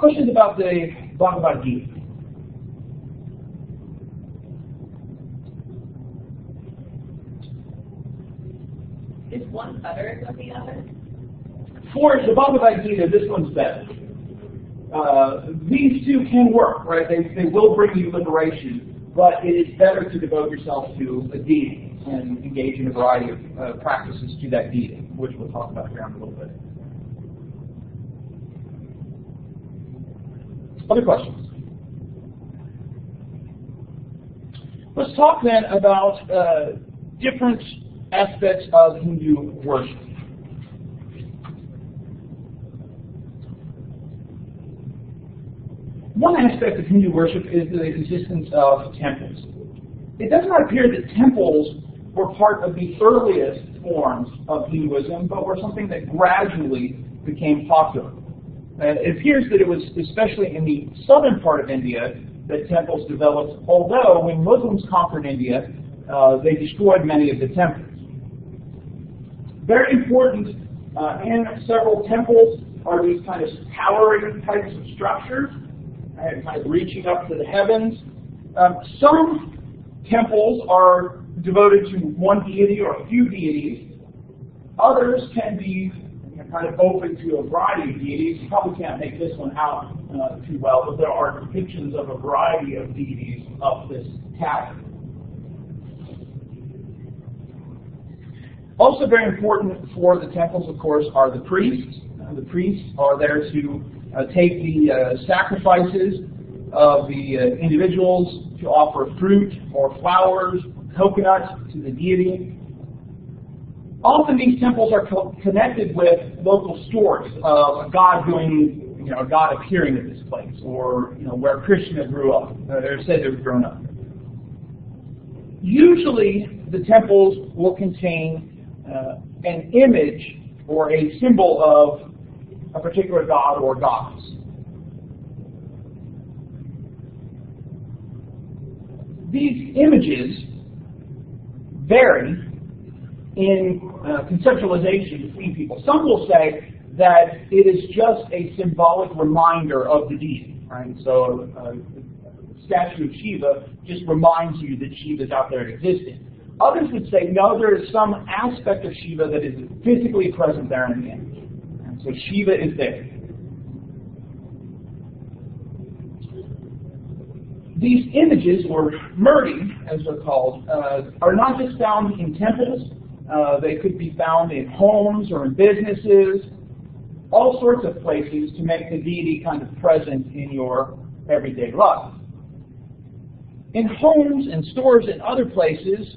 Questions about the Bhagavad Gita? Is one better than the other? For the Bhagavad Gita, this one's better. These two can work, right? They will bring you liberation, but it is better to devote yourself to a deity and engage in a variety of practices to that deity, which we'll talk about here in a little bit. Other questions? Let's talk then about different aspects of Hindu worship. One aspect of Hindu worship is the existence of temples. It does not appear that temples were part of the earliest forms of Hinduism, but were something that gradually became popular. It appears that it was especially in the southern part of India that temples developed, although when Muslims conquered India, they destroyed many of the temples. Very important in several temples are these kind of towering types of structures, kind of reaching up to the heavens. Some temples are devoted to one deity or a few deities. Others can be kind of open to a variety of deities. You probably can't make this one out too well, but there are depictions of a variety of deities up this cavern. Also very important for the temples, of course, are the priests. The priests are there to take the sacrifices of the individuals to offer fruit or flowers, coconuts to the deity. Often these temples are connected with local stories of a god doing, a god appearing at this place, or where Krishna grew up, or said to have grown up. Usually, the temples will contain an image or a symbol of a particular god or goddess. These images vary in conceptualization between people. Some will say that it is just a symbolic reminder of the deity, right? So a statue of Shiva just reminds you that Shiva is out there existing. Others would say, no, there is some aspect of Shiva that is physically present there in the image. And so Shiva is there. These images, or murti, as they're called, are not just found in temples. They could be found in homes or in businesses, all sorts of places to make the deity kind of present in your everyday life. In homes and stores and other places,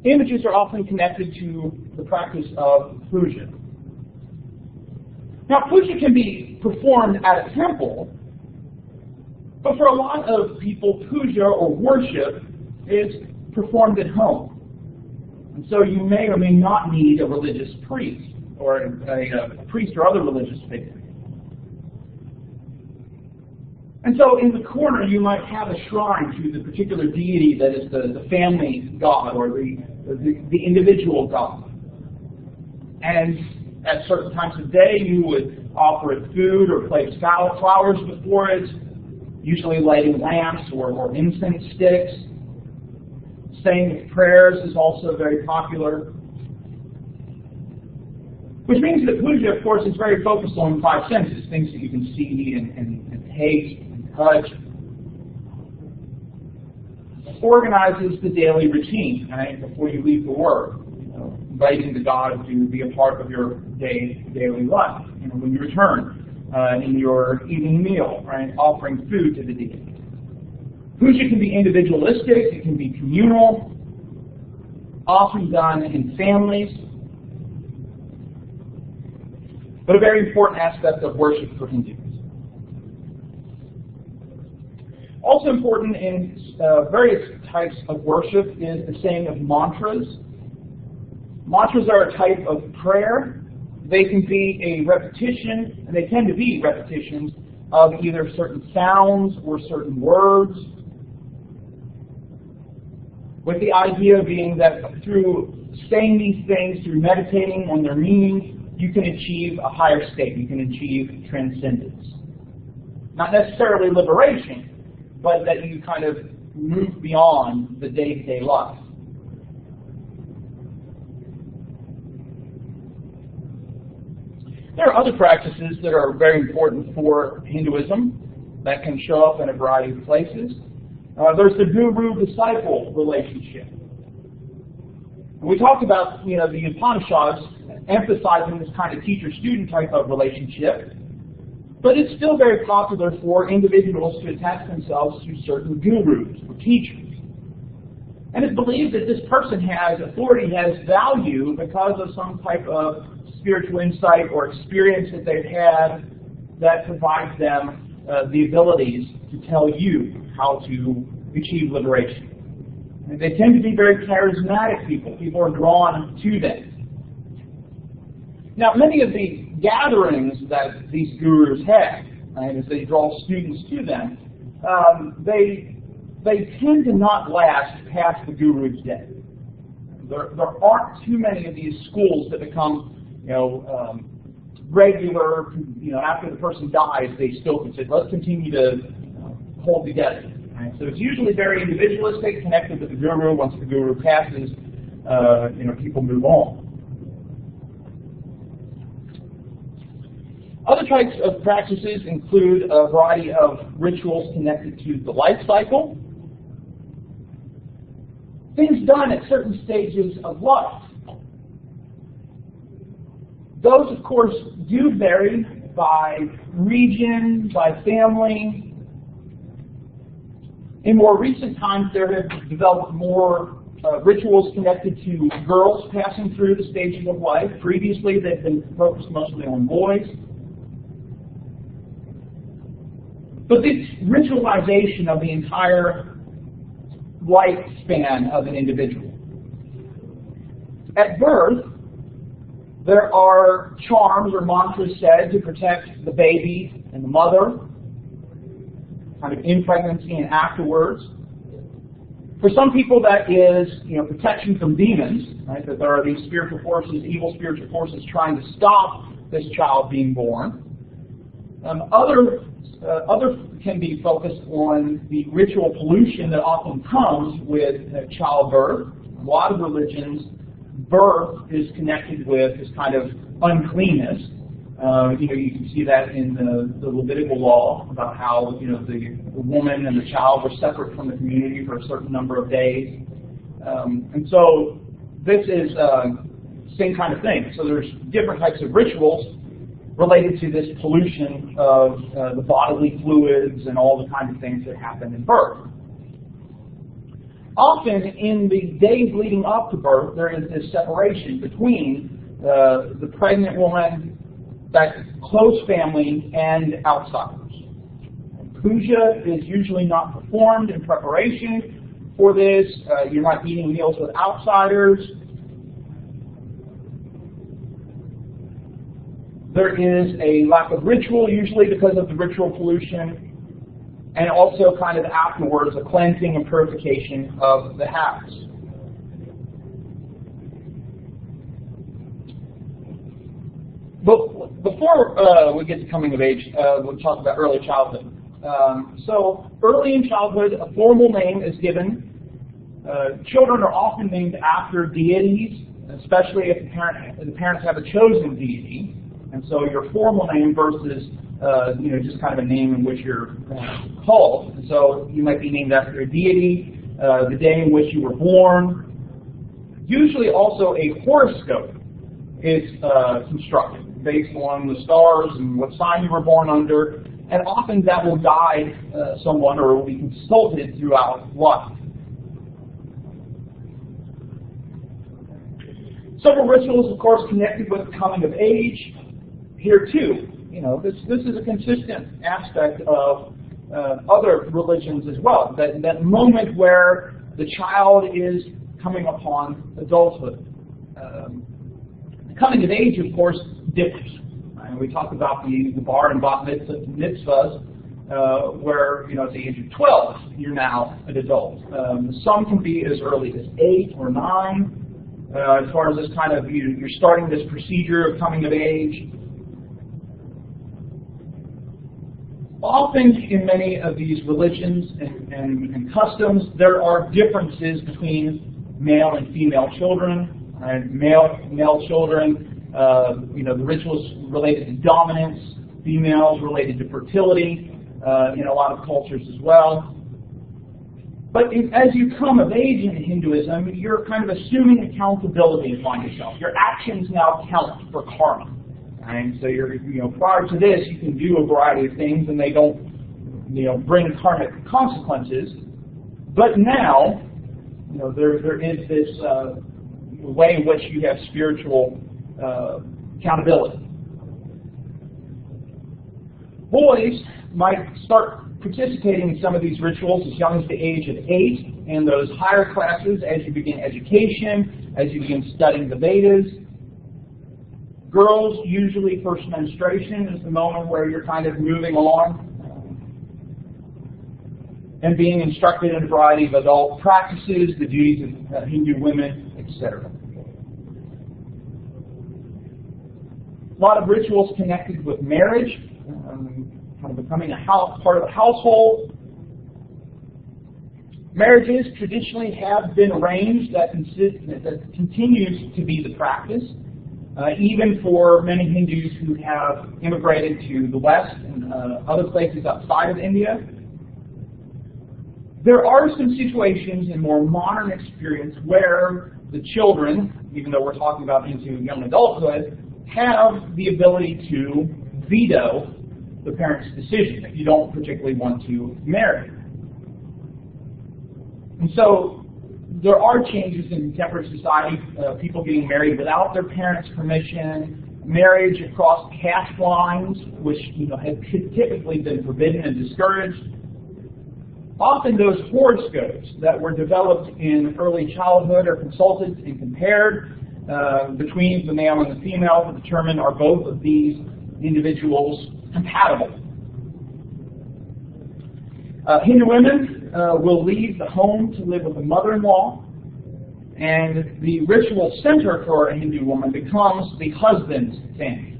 images are often connected to the practice of puja. Now, puja can be performed at a temple, but for a lot of people, puja or worship is performed at home. And so you may or may not need a religious priest or a priest or other religious figure. And so in the corner you might have a shrine to the particular deity that is the family god or the individual god. And at certain times of day you would offer it food or place flowers before it, usually lighting lamps or incense sticks. Saying of prayers is also very popular. Which means that puja, of course, is very focused on five senses, things that you can see and taste and touch. Organizes the daily routine, right, before you leave for work. Inviting the God to be a part of your daily life. When you return in your evening meal, right, offering food to the deity. Puja can be individualistic, it can be communal, often done in families, but a very important aspect of worship for Hindus. Also important in various types of worship is the saying of mantras. Mantras are a type of prayer. They can be a repetition, and they tend to be repetitions of either certain sounds or certain words, with the idea being that through saying these things, through meditating on their meanings, you can achieve a higher state, you can achieve transcendence. Not necessarily liberation, but that you kind of move beyond the day-to-day life. There are other practices that are very important for Hinduism that can show up in a variety of places. There's the guru-disciple relationship. We talked about, the Upanishads emphasizing this kind of teacher-student type of relationship, but it's still very popular for individuals to attach themselves to certain gurus or teachers. And it's believed that this person has authority, has value because of some type of spiritual insight or experience that they've had that provides them the abilities to tell you how to achieve liberation. And they tend to be very charismatic people. People are drawn to them. Now, many of the gatherings that these gurus have, right, as they draw students to them, they tend to not last past the guru's day. There aren't too many of these schools that become, regular. After the person dies, they still can say, let's continue to hold together. Right? So it's usually very individualistic, connected with the guru. Once the guru passes, people move on. Other types of practices include a variety of rituals connected to the life cycle. Things done at certain stages of life. Those, of course, do vary by region, by family. In more recent times, there have developed more rituals connected to girls passing through the stages of life. Previously, they've been focused mostly on boys. But this ritualization of the entire lifespan of an individual. At birth, there are charms or mantras said to protect the baby and the mother, kind of in pregnancy and afterwards. For some people, that is, protection from demons, right? That there are these spiritual forces, evil spiritual forces, trying to stop this child being born. Others can be focused on the ritual pollution that often comes with childbirth. A lot of religions, birth is connected with this kind of uncleanness. You can see that in the Levitical law about how the woman and the child were separate from the community for a certain number of days. And so this is same kind of thing. So there's different types of rituals related to this pollution of the bodily fluids and all the kinds of things that happen in birth. Often in the days leading up to birth, there is this separation between the pregnant woman, that close family, and outsiders. Puja is usually not performed in preparation for this. You're not eating meals with outsiders. There is a lack of ritual, usually because of the ritual pollution, and also kind of afterwards a cleansing and purification of the house. But before we get to coming of age, we'll talk about early childhood. So early in childhood, a formal name is given. Children are often named after deities, especially if the parents have a chosen deity. And so your formal name versus just kind of a name in which you're called. And so you might be named after a deity, the day in which you were born. Usually also a horoscope is constructed based on the stars and what sign you were born under. And often that will guide someone or will be consulted throughout life. Several rituals, of course, connected with coming of age. Here too, this is a consistent aspect of other religions as well. That moment where the child is coming upon adulthood. Coming of age, of course, differs. And we talked about the bar and bat mitzvahs, where at the age of 12 you're now an adult. Some can be as early as 8 or 9. As far as this kind of you're starting this procedure of coming of age. Often in many of these religions and customs, there are differences between male and female children. Male children, the rituals related to dominance, females related to fertility in a lot of cultures as well. But as you come of age in Hinduism, you're kind of assuming accountability upon yourself. Your actions now count for karma. And so prior to this, you can do a variety of things and they don't, bring karmic consequences. But now, there is this way in which you have spiritual accountability. Boys might start participating in some of these rituals as young as the age of 8, and those higher classes as you begin education, as you begin studying the Vedas. Girls, usually first menstruation is the moment where you're kind of moving along and being instructed in a variety of adult practices, the duties of Hindu women, etc. A lot of rituals connected with marriage, kind of becoming part of a household. Marriages traditionally have been arranged, that continues to be the practice, even for many Hindus who have immigrated to the West and other places outside of India. There are some situations in more modern experience where the children, even though we're talking about into young adulthood, have the ability to veto the parent's decision if you don't particularly want to marry. And so there are changes in contemporary society, people getting married without their parents' permission, marriage across caste lines, which had typically been forbidden and discouraged. Often those horoscopes that were developed in early childhood are consulted and compared between the male and the female to determine are both of these individuals compatible. Hindu women will leave the home to live with a mother-in-law, and the ritual center for a Hindu woman becomes the husband's family.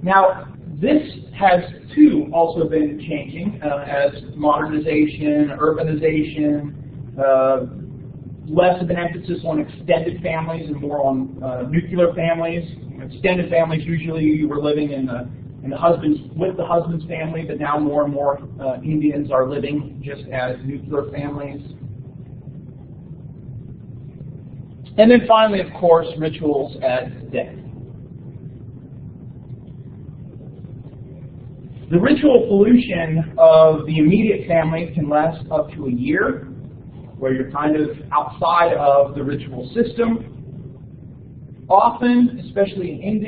Now, this has, too, also been changing as modernization, urbanization, less of an emphasis on extended families and more on nuclear families. Extended families, usually you were living with the husband's family, but now more and more Indians are living just as nuclear families. And then finally, of course, rituals at death. The ritual pollution of the immediate family can last up to a year, where you're kind of outside of the ritual system. Often, especially in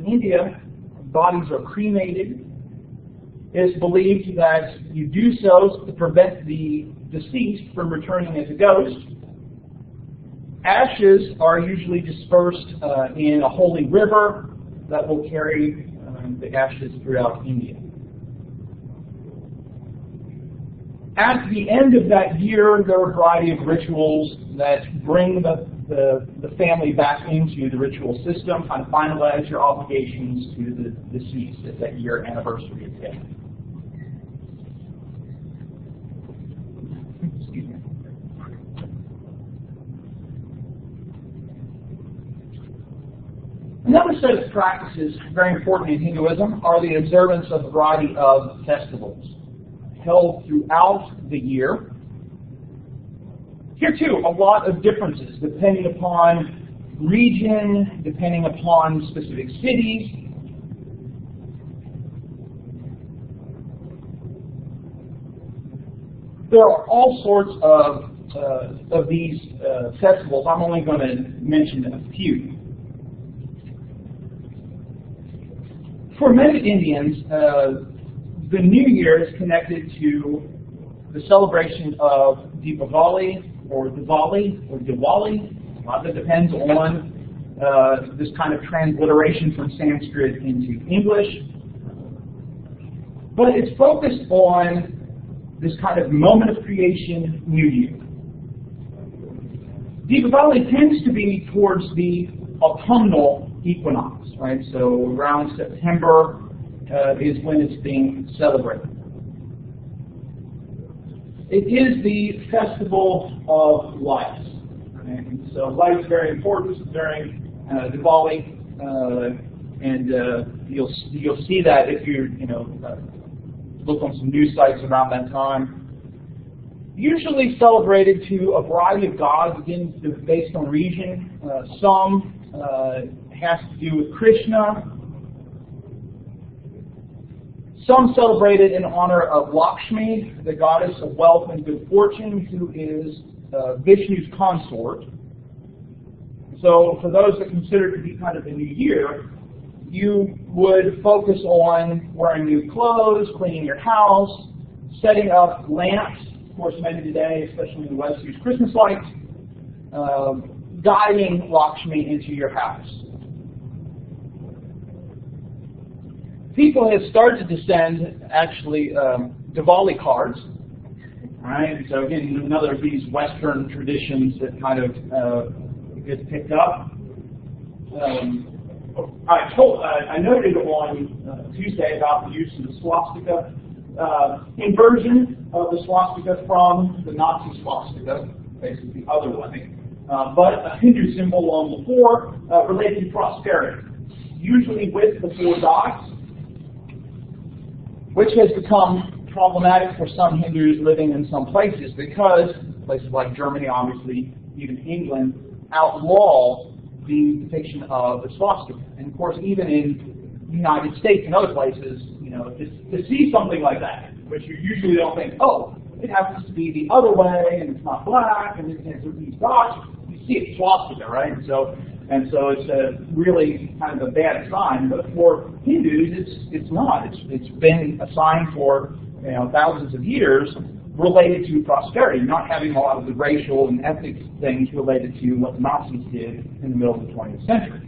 India, bodies are cremated. It is believed that you do so to prevent the deceased from returning as a ghost. Ashes are usually dispersed in a holy river that will carry the ashes throughout India. At the end of that year, there are a variety of rituals that bring the family back into the ritual system, kind of finalize your obligations to the deceased at that year anniversary of death. Excuse me. Another set of practices, very important in Hinduism, are the observance of a variety of festivals held throughout the year. Here too, a lot of differences depending upon region, depending upon specific cities. There are all sorts of these festivals. I'm only going to mention a few. For many Indians, the New Year is connected to the celebration of Deepavali or Diwali or Diwali. A lot of it depends on this kind of transliteration from Sanskrit into English. But it's focused on this kind of moment of creation, New Year. Deepavali tends to be towards the autumnal equinox, right? So around September, is when it's being celebrated. It is the festival of lights. And so light is very important during Diwali, and you'll see that if you look on some news sites around that time. Usually celebrated to a variety of gods, again based on region. Some has to do with Krishna. Some celebrated in honor of Lakshmi, the goddess of wealth and good fortune, who is Vishnu's consort. So for those that consider it to be kind of the new year, you would focus on wearing new clothes, cleaning your house, setting up lamps. Of course, many today, especially in the West, use Christmas lights, guiding Lakshmi into your house. People have started to send, actually, Diwali cards. Right? So again, another of these Western traditions that kind of gets picked up. I noted on Tuesday about the use of the swastika, inversion of the swastika from the Nazi swastika, basically the other way, but a Hindu symbol long before related to prosperity, usually with the 4 dots, which has become problematic for some Hindus living in some places because places like Germany, obviously, even England, outlaw the depiction of the swastika. And of course, even in the United States and other places, to see something like that, which you usually don't think, oh, it happens to be the other way, and it's not black, and it's these dots, you see it's swastika, right? And so it's really kind of a bad sign. But for Hindus, it's not. It's been a sign for thousands of years related to prosperity, not having a lot of the racial and ethnic things related to what the Nazis did in the middle of the 20th century.